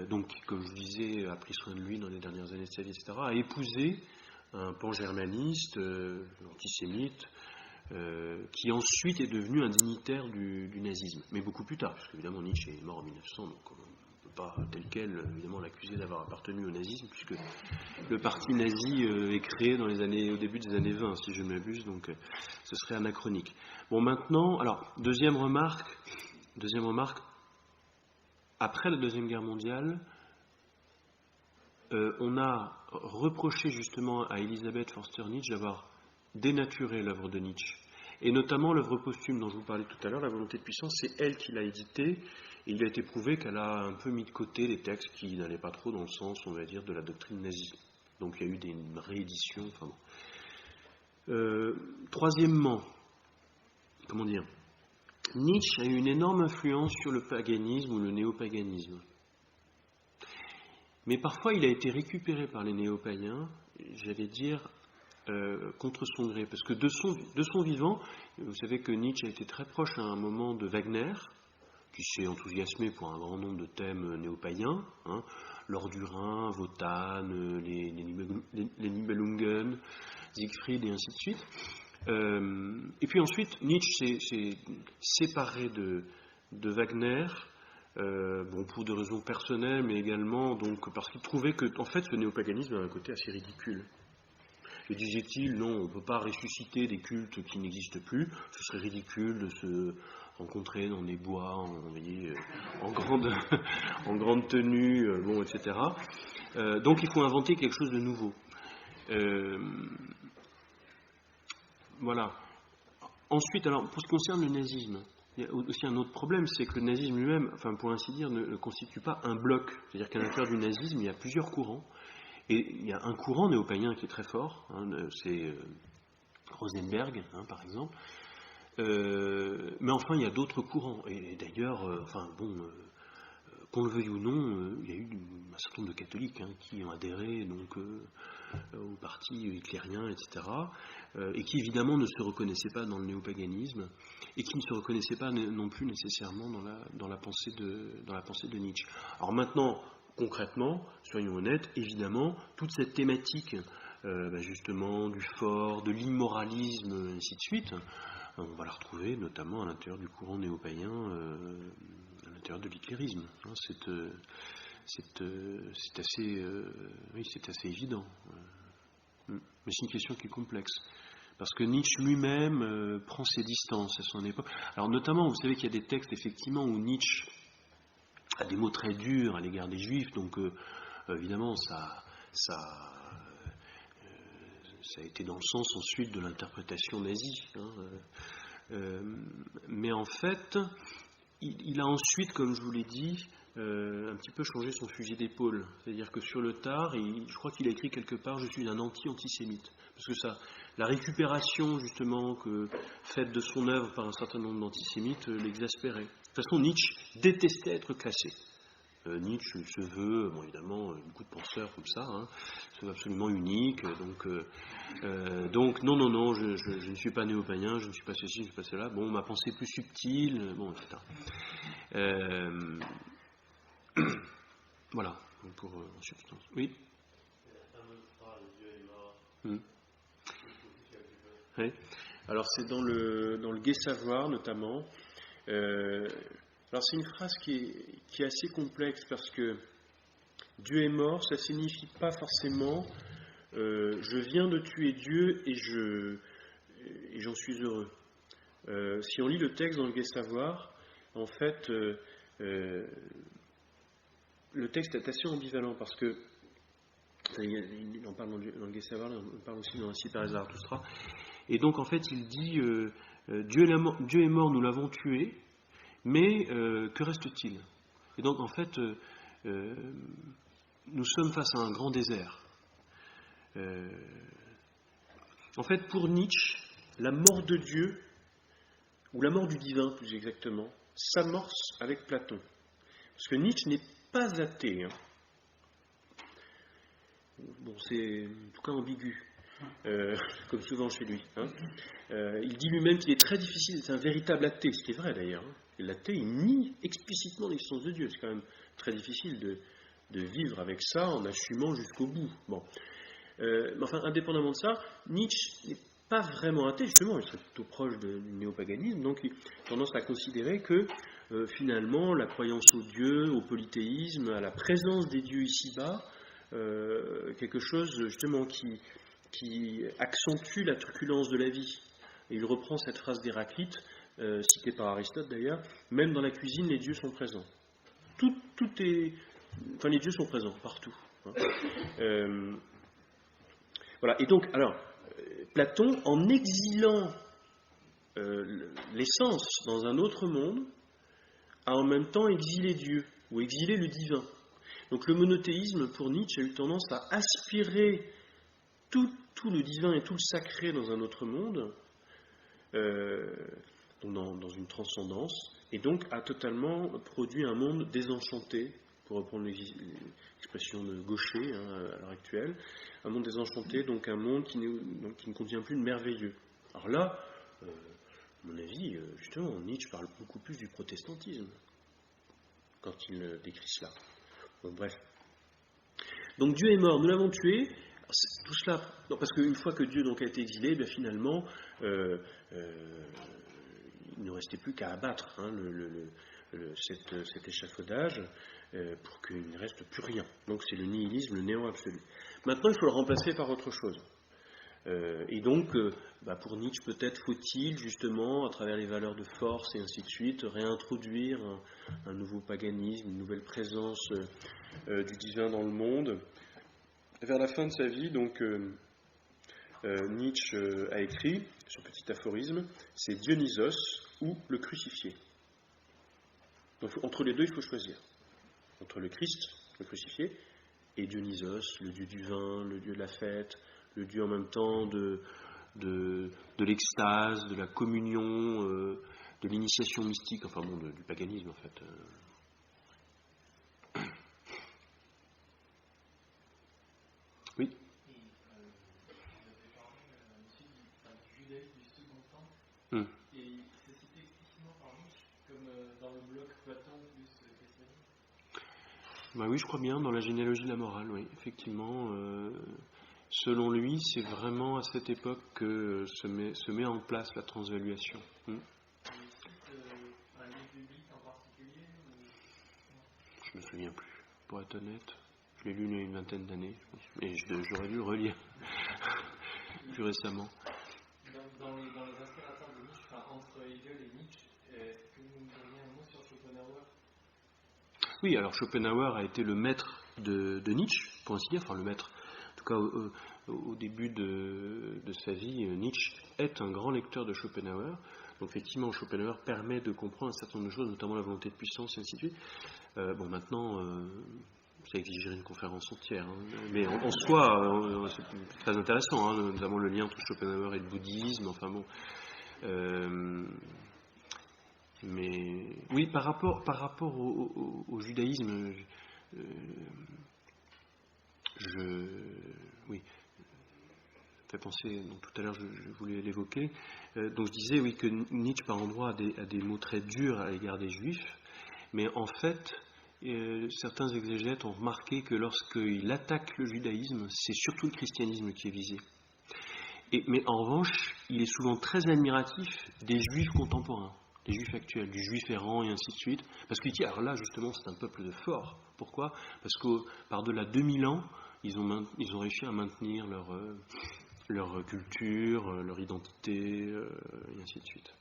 Speaker 1: donc, comme je disais, a pris soin de lui dans les dernières années de sa vie, etc., a épousé un pan-germaniste, antisémite, qui ensuite est devenu un dignitaire du nazisme, mais beaucoup plus tard, parce qu'évidemment Nietzsche est mort en 1900, donc on ne peut pas tel quel, évidemment, l'accuser d'avoir appartenu au nazisme, puisque le parti nazi est créé au début des années 20, si je ne m'abuse, donc ce serait anachronique. Bon, maintenant, alors, deuxième remarque, après la Deuxième Guerre mondiale, on a reproché justement à Elisabeth Förster-Nietzsche d'avoir dénaturé l'œuvre de Nietzsche. Et notamment l'œuvre posthume dont je vous parlais tout à l'heure, La volonté de puissance, c'est elle qui l'a éditée, et il a été prouvé qu'elle a un peu mis de côté les textes qui n'allaient pas trop dans le sens, on va dire, de la doctrine nazie. Donc il y a eu des rééditions, enfin bon. Troisièmement, Nietzsche a eu une énorme influence sur le paganisme ou le néopaganisme. Mais parfois il a été récupéré par les néo-païens, j'allais dire, contre son gré, parce que de son vivant, vous savez que Nietzsche a été très proche à un moment de Wagner, qui s'est enthousiasmé pour un grand nombre de thèmes néo-païens, l'or du Rhin, Wotan, les Nibelungen, Siegfried et ainsi de suite. Et puis ensuite, Nietzsche s'est séparé de Wagner, pour des raisons personnelles, mais également donc, parce qu'il trouvait que en fait, ce néopaganisme avait un côté assez ridicule. Et disait-il, non, on ne peut pas ressusciter des cultes qui n'existent plus, ce serait ridicule de se rencontrer dans des bois, en grande tenue, etc. Donc il faut inventer quelque chose de nouveau. Voilà. Ensuite, alors, pour ce qui concerne le nazisme, il y a aussi un autre problème, c'est que le nazisme lui-même, pour ainsi dire, ne constitue pas un bloc. C'est-à-dire qu'à l'intérieur du nazisme, il y a plusieurs courants. Et il y a un courant néo-païen qui est très fort, c'est Rosenberg, par exemple. Mais enfin, il y a d'autres courants. Et d'ailleurs, qu'on le veuille ou non, il y a eu un certain nombre de catholiques qui ont adhéré donc, au parti hitlérien, etc. Et qui évidemment ne se reconnaissaient pas dans le néopaganisme et qui ne se reconnaissaient pas non plus nécessairement dans la pensée de Nietzsche. Alors maintenant, concrètement, soyons honnêtes, évidemment, toute cette thématique justement du fort, de l'immoralisme, et ainsi de suite, on va la retrouver notamment à l'intérieur du courant néo-païen, à l'intérieur de l'hitlérisme. C'est assez évident. Mais c'est une question qui est complexe. Parce que Nietzsche lui-même prend ses distances à son époque. Alors notamment, vous savez qu'il y a des textes effectivement où Nietzsche a des mots très durs à l'égard des Juifs, donc évidemment ça a été dans le sens ensuite de l'interprétation nazie. Mais en fait, il a ensuite, comme je vous l'ai dit, un petit peu changé son fusil d'épaule. C'est-à-dire que sur le tard, je crois qu'il a écrit quelque part « Je suis un anti-antisémite ». Parce que la récupération justement faite de son œuvre par un certain nombre d'antisémites l'exaspérait. De toute façon, Nietzsche détestait être classé. Nietzsche se veut, évidemment, beaucoup de penseurs comme ça, se veut absolument unique, donc non, je ne suis pas néo-païen, je ne suis pas ceci, je ne suis pas cela, ma pensée est plus subtile, etc. Voilà, pour en substance. Oui. Oui. Alors c'est dans le Gai Savoir notamment. Alors c'est une phrase qui est assez complexe parce que Dieu est mort, ça signifie pas forcément je viens de tuer Dieu et j'en suis heureux. Si on lit le texte dans le Gai Savoir, en fait, le texte est assez ambivalent parce que il en parle dans le Gai Savoir, on parle aussi dans la Cité à Zarathustra. Et donc en fait il dit Dieu est mort, nous l'avons tué, mais que reste-t-il? Et donc en fait nous sommes face à un grand désert. En fait pour Nietzsche, la mort de Dieu, ou la mort du divin plus exactement, s'amorce avec Platon. Parce que Nietzsche n'est pas athée. C'est en tout cas ambigu. Comme souvent chez lui. Il dit lui-même qu'il est très difficile, c'est un véritable athée, ce qui est vrai d'ailleurs. L'athée, il nie explicitement l'existence de Dieu. C'est quand même très difficile de vivre avec ça en assumant jusqu'au bout. Mais enfin, indépendamment de ça, Nietzsche n'est pas vraiment athée, justement, il serait plutôt proche du néopaganisme, donc il a tendance à considérer que finalement la croyance au Dieu, au polythéisme, à la présence des dieux ici-bas, quelque chose justement qui accentue la truculence de la vie. Et il reprend cette phrase d'Héraclite, citée par Aristote d'ailleurs, même dans la cuisine, les dieux sont présents. Les dieux sont présents partout. Voilà. Et donc, alors, Platon, en exilant l'essence dans un autre monde, a en même temps exilé Dieu, ou exilé le divin. Donc le monothéisme, pour Nietzsche, a eu tendance à aspirer tout le divin et tout le sacré dans un autre monde, dans une transcendance, et donc a totalement produit un monde désenchanté, pour reprendre l'expression de Gaucher à l'heure actuelle, un monde désenchanté, donc un monde qui ne contient plus de merveilleux. Alors là, à mon avis, justement, Nietzsche parle beaucoup plus du protestantisme quand il décrit cela. Bon, bref. Donc Dieu est mort, nous l'avons tué. Tout cela, parce qu'une fois que Dieu donc a été exilé, bien finalement, il ne restait plus qu'à abattre cet échafaudage pour qu'il ne reste plus rien. Donc c'est le nihilisme, le néant absolu. Maintenant, il faut le remplacer par autre chose. Et donc, pour Nietzsche, peut-être faut-il, justement, à travers les valeurs de force et ainsi de suite, réintroduire un nouveau paganisme, une nouvelle présence du divin dans le monde. Vers la fin de sa vie, donc, Nietzsche a écrit, son petit aphorisme, c'est Dionysos ou le crucifié. Donc, entre les deux, il faut choisir. Entre le Christ, le crucifié, et Dionysos, le dieu du vin, le dieu de la fête, le dieu en même temps de l'extase, de la communion, de l'initiation mystique, enfin bon, du paganisme en fait. Oui.
Speaker 4: Et vous avez parlé aussi du judaïsme du second temps, et c'est cité explicitement par Nietzsche, comme dans le bloc Platon plus christianisme.
Speaker 1: Oui, je crois bien, dans la généalogie de la morale, oui, effectivement. Selon lui, c'est vraiment à cette époque que se met en place la transvaluation.
Speaker 4: Un livre biblique en particulier ou...
Speaker 1: Je me souviens plus, pour être honnête. Je l'ai lu il y a une vingtaine d'années, et j'aurais dû le relire plus récemment.
Speaker 4: Dans les inspirateurs de Nietzsche, entre Hegel et Nietzsche, est-ce que vous me diriez un mot sur Schopenhauer?
Speaker 1: Oui, alors Schopenhauer a été le maître de Nietzsche, pour ainsi dire, enfin le maître. En tout cas, au début de sa vie, Nietzsche est un grand lecteur de Schopenhauer. Donc effectivement, Schopenhauer permet de comprendre un certain nombre de choses, notamment la volonté de puissance et ainsi de suite. Maintenant, ça exigerait une conférence entière. Mais en soi, c'est très intéressant, notamment le lien entre Schopenhauer et le bouddhisme. Enfin bon. Mais oui, par rapport au judaïsme, oui, ça fait penser, donc tout à l'heure je voulais l'évoquer, donc je disais oui que Nietzsche par endroits a des mots très durs à l'égard des juifs, mais en fait certains exégètes ont remarqué que lorsqu'il attaque le judaïsme, c'est surtout le christianisme qui est visé. Mais en revanche, il est souvent très admiratif des juifs contemporains, des juifs actuels, du juif errant et ainsi de suite, parce qu'il dit, alors là justement c'est un peuple de forts. Pourquoi ? Parce que par-delà 2000 ans, ils ont réussi à maintenir leur culture, leur identité, et ainsi de suite.